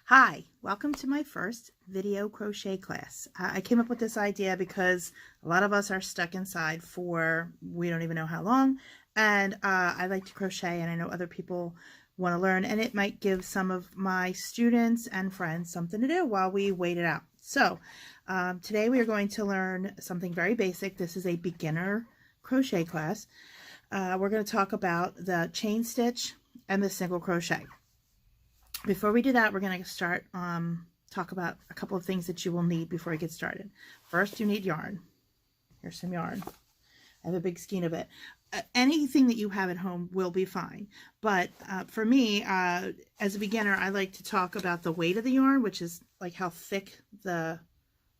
Hi, welcome to my first video crochet class. I came up with this idea because a lot of us are stuck inside for we don't even know how long, and I like to crochet, and I know other people want to learn, and it might give some of my students and friends something to do while we wait it out. So today we are going to learn something very basic. This is a beginner crochet class. We're going to talk about the chain stitch and the single crochet. Before we do that, we're going to start talk about a couple of things that you will need before we get started. First, you need yarn. Here's some yarn. I have a big skein of it. Anything that you have at home will be fine. But for me, as a beginner, I like to talk about the weight of the yarn, which is like how thick the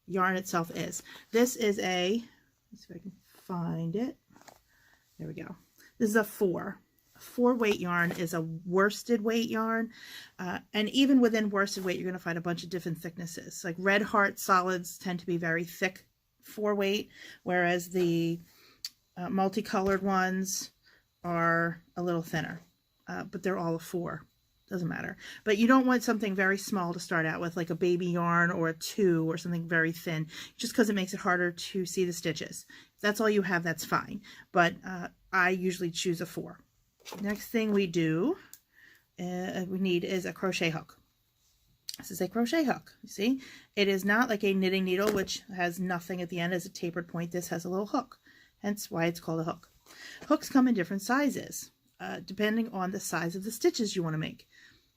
yarn itself is. This is a, let's see if I can find it. There we go. This is a 4 weight yarn is a worsted weight yarn, and even within worsted weight you're going to find a bunch of different thicknesses. Like Red Heart solids tend to be very thick 4 weight, whereas the multicolored ones are a little thinner, but they're all a 4. Doesn't matter. But you don't want something very small to start out with, like a baby yarn or a 2 or something very thin, just because it makes it harder to see the stitches. If that's all you have, that's fine, but I usually choose a 4. Next thing we need is a crochet hook. This is a crochet hook. You see, it is not like a knitting needle, which has nothing at the end as a tapered point. This has a little hook, hence why it's called a hook. Hooks come in different sizes, depending on the size of the stitches you want to make.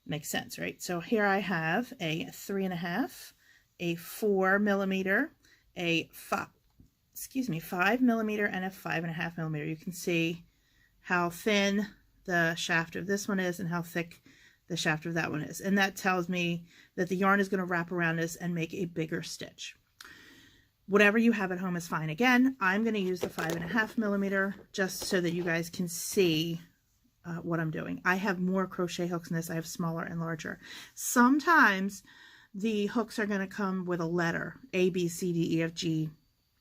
Makes sense, right? So here I have a 3.5, a 4 millimeter, a 5 millimeter, and a 5.5 millimeter. You can see how thin the shaft of this one is and how thick the shaft of that one is. And that tells me that the yarn is going to wrap around this and make a bigger stitch. Whatever you have at home is fine. Again, I'm going to use the 5.5 millimeter just so that you guys can see what I'm doing. I have more crochet hooks than this. I have smaller and larger. Sometimes the hooks are going to come with a letter, A, B, C, D, E, F, G,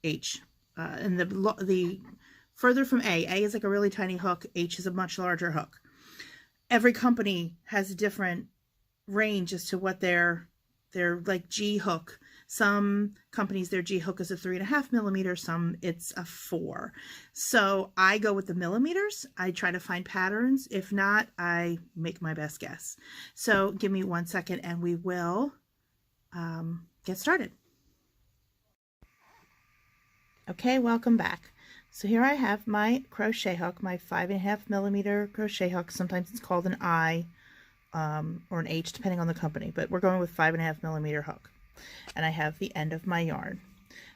H. And the further from A is like a really tiny hook, H is a much larger hook. Every company has a different range as to what their like G hook. Some companies, their G hook is a 3.5 millimeter, some it's a 4. So I go with the millimeters. I try to find patterns. If not, I make my best guess. So give me 1 second and we will get started. Okay, welcome back. So here I have my crochet hook, my 5.5 millimeter crochet hook. Sometimes it's called an I or an H, depending on the company, but we're going with 5.5 millimeter hook. And I have the end of my yarn.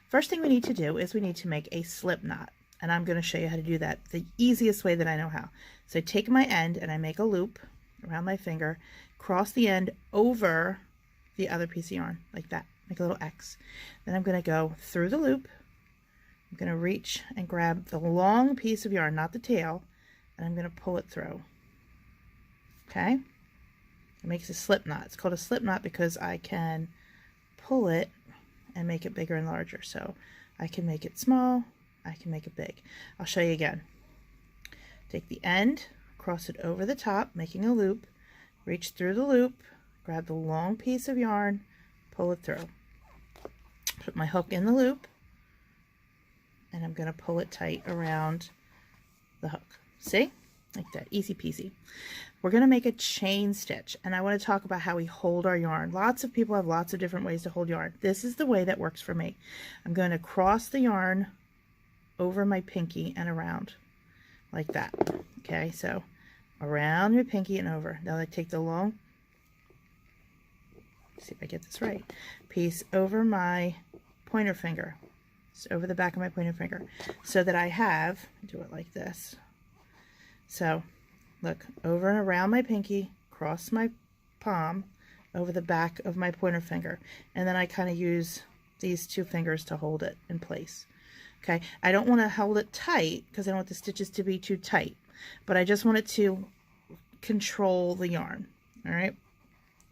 First thing we need to do is we need to make a slip knot. And I'm going to show you how to do that the easiest way that I know how. So I take my end and I make a loop around my finger, cross the end over the other piece of yarn, like that, make a little X. Then I'm going to go through the loop. I'm going to reach and grab the long piece of yarn, not the tail, and I'm going to pull it through. Okay? It makes a slip knot. It's called a slip knot because I can pull it and make it bigger and larger. So I can make it small, I can make it big. I'll show you again. Take the end, cross it over the top, making a loop, reach through the loop, grab the long piece of yarn, pull it through. Put my hook in the loop, and I'm going to pull it tight around the hook. See? Like that. Easy peasy. We're going to make a chain stitch, and I want to talk about how we hold our yarn. Lots of people have lots of different ways to hold yarn. This is the way that works for me. I'm going to cross the yarn over my pinky and around like that. Okay, so around your pinky and over. Now I take the long, see if I get this right, piece over my pointer finger. Over the back of my pointer finger, so that I have, do it like this. So look, over and around my pinky, cross my palm over the back of my pointer finger, and then I kind of use these 2 fingers to hold it in place. Okay, I don't want to hold it tight because I don't want the stitches to be too tight, but I just want it to control the yarn. All right,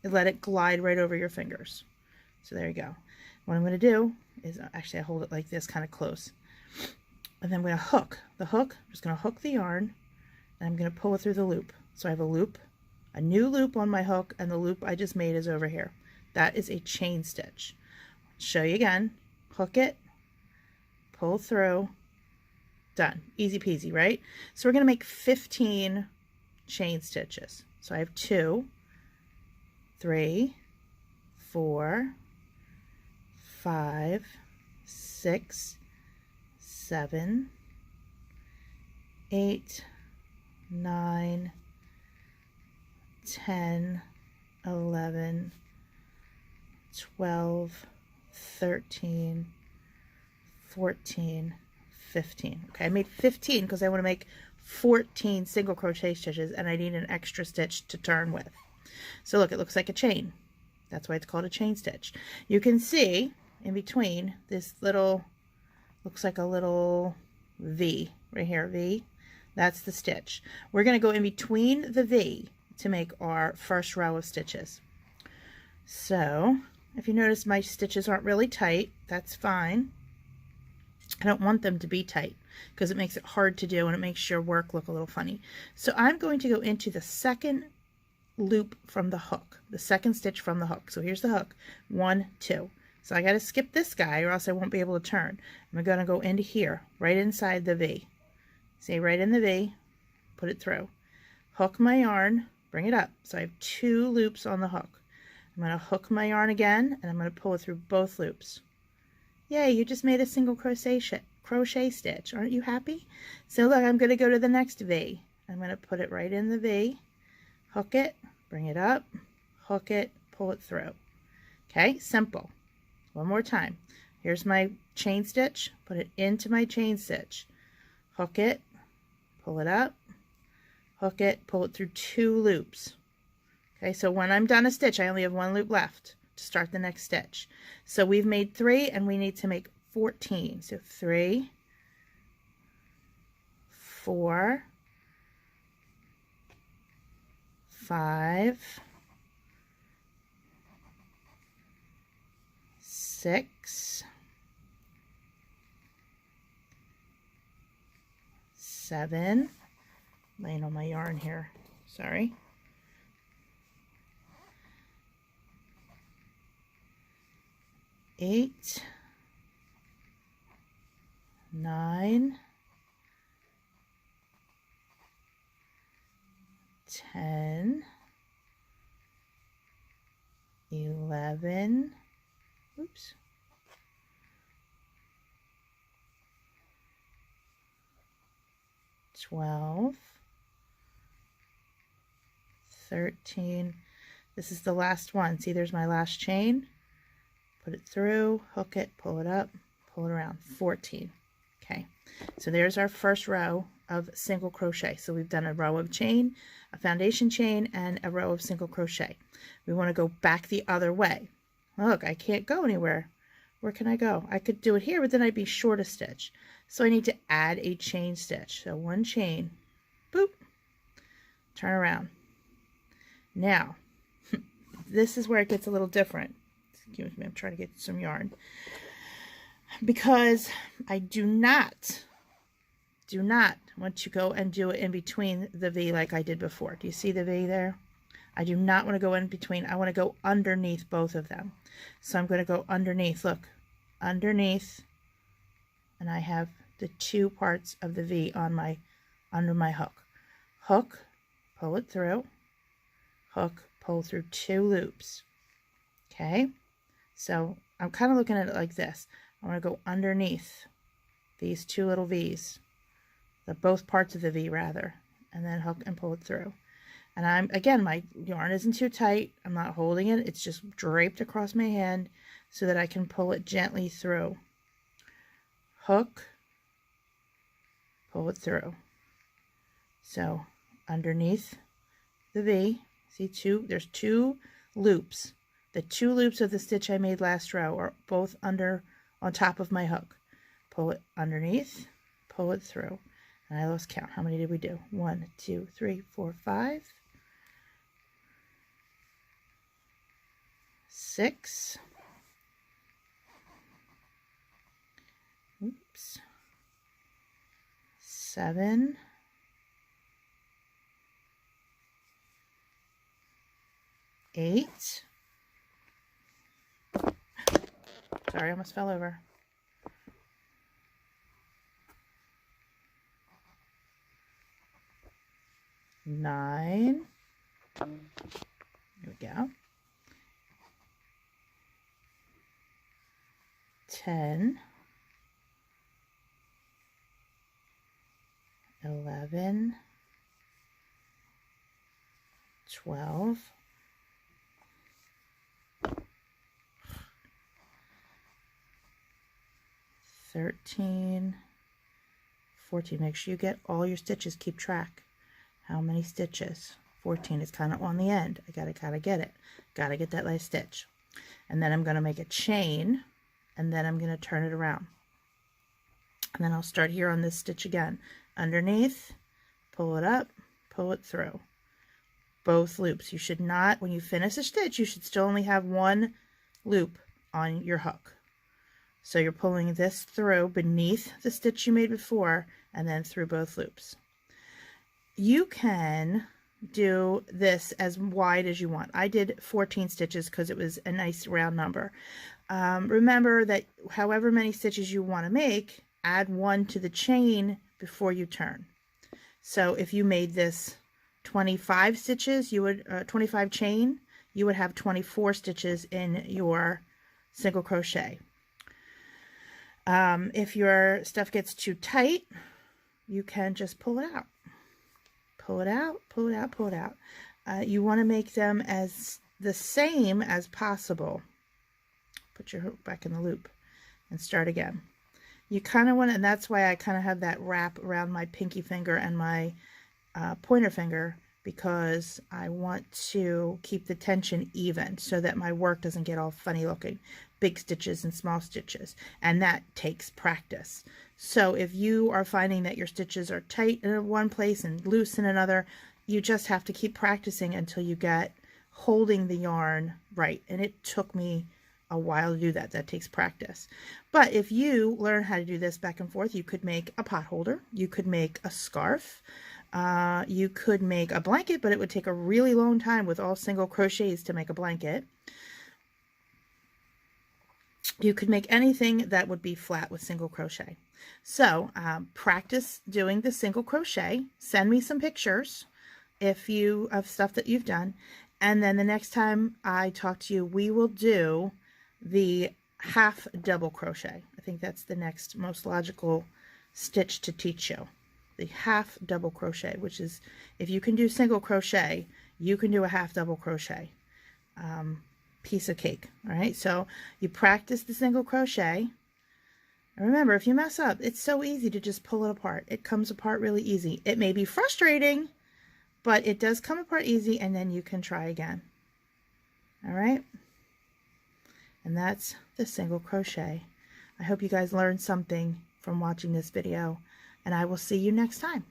and let it glide right over your fingers. So there you go. What I'm going to do is actually I hold it like this, kind of close, and then I'm going to hook the hook. I'm just going to hook the yarn, and I'm going to pull it through the loop. So I have a loop, a new loop on my hook, and the loop I just made is over here. That is a chain stitch. Show you again. Hook it, pull through, done. Easy peasy, right? So we're going to make 15 chain stitches. So I have 2, 3, 4, 5, 6, 7, 8, 9, 10, 11, 12, 13, 14, 15. Okay, I made 15 because I want to make 14 single crochet stitches and I need an extra stitch to turn with. So look, it looks like a chain. That's why it's called a chain stitch. You can see in between this little, looks like a little V right here, V. That's the stitch. We're going to go in between the V to make our first row of stitches. So if you notice my stitches aren't really tight, that's fine. I don't want them to be tight because it makes it hard to do and it makes your work look a little funny. So I'm going to go into the second loop from the hook, the second stitch from the hook. So here's the hook, 1, 2. So I got to skip this guy or else I won't be able to turn. I'm going to go into here, right inside the V. See, right in the V, put it through. Hook my yarn, bring it up. So I have 2 loops on the hook. I'm going to hook my yarn again and I'm going to pull it through both loops. Yay, you just made a single crochet stitch. Aren't you happy? So look, I'm going to go to the next V. I'm going to put it right in the V, hook it, bring it up, hook it, pull it through. Okay, simple. One more time. Here's my chain stitch, put it into my chain stitch, hook it, pull it up, hook it, pull it through 2 loops. Okay, so when I'm done a stitch, I only have 1 loop left to start the next stitch. So we've made 3 and we need to make 14. So 3, 4, 5, 6, 7, laying on my yarn here, sorry. 8, 9, 10, 11, oops, 12, 13. This is the last one. See, there's my last chain. Put it through, hook it, pull it up, pull it around. 14. Okay, so there's our first row of single crochet. So we've done a row of chain, a foundation chain, and a row of single crochet. We want to go back the other way. Look, I can't go anywhere. Where can I go? I could do it here, but then I'd be short a stitch. So I need to add a chain stitch. So 1 chain, boop, turn around. Now, this is where it gets a little different. Excuse me, I'm trying to get some yarn. Because I do not want to go and do it in between the V like I did before. Do you see the V there? I do not want to go in between. I want to go underneath both of them. So I'm going to go underneath, look, underneath, and I have the 2 parts of the V on my, under my hook. Hook, pull it through, hook, pull through 2 loops. Okay, so I'm kind of looking at it like this. I want to go underneath these 2 little V's, both parts of the V rather, and then hook and pull it through. And I'm, again, my yarn isn't too tight. I'm not holding it. It's just draped across my hand so that I can pull it gently through. Hook, pull it through. So underneath the V, see there's 2 loops. The 2 loops of the stitch I made last row are both on top of my hook. Pull it underneath, pull it through. And I lost count. How many did we do? 1, 2, 3, 4, 5, 6, oops, 7, 8, Sorry, I almost fell over. Nine. Here we go. 10. 11. 12. 13. 14. Make sure you get all your stitches. Keep track. How many stitches? 14 is kind of on the end. I gotta get it. Gotta get that last stitch. And then I'm going to make a chain, and then I'm going to turn it around. And then I'll start here on this stitch again. Underneath, pull it up, pull it through. Both loops. You should not, when you finish a stitch, you should still only have one loop on your hook. So you're pulling this through beneath the stitch you made before, and then through both loops. You can do this as wide as you want. I did 14 stitches because it was a nice round number. Remember that however many stitches you want to make, add one to the chain before you turn. So if you made this 25 stitches, you would 25 chain, you would have 24 stitches in your single crochet. If your stuff gets too tight, you can just pull it out. Pull it out, pull it out, pull it out. You want to make them as the same as possible. Put your hook back in the loop and start again. You kind of want to, and that's why I kind of have that wrap around my pinky finger and my pointer finger, because I want to keep the tension even so that my work doesn't get all funny looking. Big stitches and small stitches, and that takes practice. So if you are finding that your stitches are tight in one place and loose in another, you just have to keep practicing until you get holding the yarn right. And it took me a while to do that. That takes practice. But if you learn how to do this back and forth, you could make a pot holder, you could make a scarf, you could make a blanket, but it would take a really long time with all single crochets to make a blanket. You could make anything that would be flat with single crochet. So practice doing the single crochet. Send me some pictures of stuff that you've done, and then the next time I talk to you, we will do the half double crochet. I think that's the next most logical stitch to teach you. The half double crochet, which is, if you can do single crochet, you can do a half double crochet. Piece of cake. All right, so you practice the single crochet, and remember, if you mess up, it's so easy to just pull it apart. It comes apart really easy. It may be frustrating, but it does come apart easy, and then you can try again. All right, and that's the single crochet. I hope you guys learned something from watching this video, and I will see you next time.